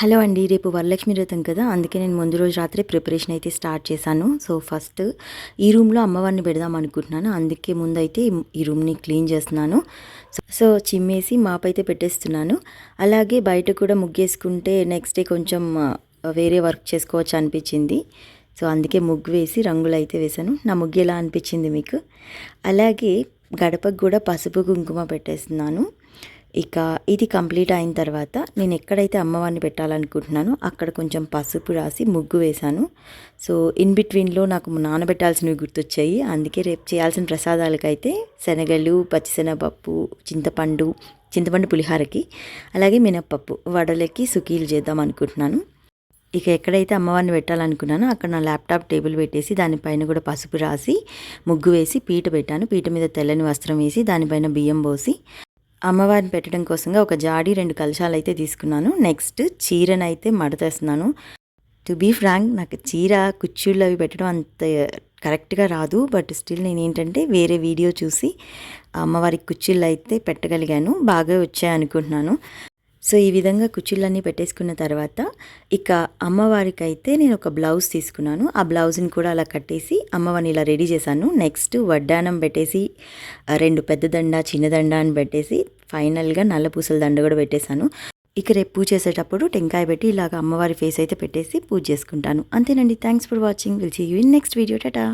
Hello అండి. రేపు వరలక్ష్మి వ్రతం కదా, అందుకే నేను ముందు రోజు రాత్రి ప్రిపరేషన్ అయితే స్టార్ట్ చేశాను. సో ఫస్ట్ ఈ రూమ్లో అమ్మవారిని పెడదాం అనుకుంటున్నాను. అందుకే ముందైతే ఈ రూమ్ని క్లీన్ చేస్తున్నాను. సో చిమ్మేసి మాప్ అయితే పెట్టేస్తున్నాను. అలాగే బయట కూడా ముగ్గేసుకుంటే నెక్స్ట్ డే కొంచెం వేరే వర్క్ చేసుకోవచ్చు అనిపించింది. సో అందుకే ముగ్గు వేసి రంగులు అయితే వేశాను. నా ముగ్గు ఎలా అనిపించింది మీకు? అలాగే గడపకు కూడా పసుపు కుంకుమ పెట్టేస్తున్నాను. ఇక ఇది కంప్లీట్ అయిన తర్వాత నేను ఎక్కడైతే అమ్మవారిని పెట్టాలనుకుంటున్నానో అక్కడ కొంచెం పసుపు రాసి ముగ్గు వేశాను. సో ఇన్ బిట్వీన్లో నాకు నానబెట్టాల్సినవి గుర్తొచ్చాయి. అందుకే రేపు చేయాల్సిన ప్రసాదాలకైతే శనగలు, పచ్చిశనగపప్పు, చింతపండు పులిహారకి, అలాగే మినప్పప్పు వడలకి సుకీలు చేద్దాం అనుకుంటున్నాను. ఇక ఎక్కడైతే అమ్మవారిని పెట్టాలనుకున్నానో అక్కడ నా ల్యాప్టాప్ టేబుల్ పెట్టేసి దానిపైన కూడా పసుపు రాసి ముగ్గు వేసి పీట పెట్టాను. పీట మీద తెల్లని వస్త్రం వేసి దానిపైన బియ్యం పోసి అమ్మవారిని పెట్టడం కోసంగా ఒక జాడి 2 కలశాలు అయితే తీసుకున్నాను. నెక్స్ట్ చీరను అయితే మడతేస్తున్నాను. టు బీ ఫ్రాంక్, నాకు చీర కుచ్చుళ్ళు అవి పెట్టడం అంత కరెక్ట్గా రాదు. బట్ స్టిల్ నేను ఏంటంటే వేరే వీడియో చూసి అమ్మవారికి కుచ్చిళ్ళు అయితే పెట్టగలిగాను. బాగా వచ్చాయి అనుకుంటున్నాను. సో ఈ విధంగా కుచ్చిళ్ళన్నీ పెట్టేసుకున్న తర్వాత ఇక అమ్మవారికి అయితే నేను ఒక బ్లౌజ్ తీసుకున్నాను. ఆ బ్లౌజ్ని కూడా అలా కట్టేసి అమ్మవారిని ఇలా రెడీ చేశాను. నెక్స్ట్ వడ్డానం పెట్టేసి 2 పెద్ద దండ, చిన్న దండ అని పెట్టేసి ఫైనల్గా నల్ల పూసల దండ కూడా పెట్టేశాను. ఇక రేపు పూజ చేసేటప్పుడు టెంకాయ పెట్టి ఇలాగ అమ్మవారి ఫేస్ అయితే పెట్టేసి పూజ చేసుకుంటాను. అంతేనండి. Thanks for watching. Will see you in next video. Tata.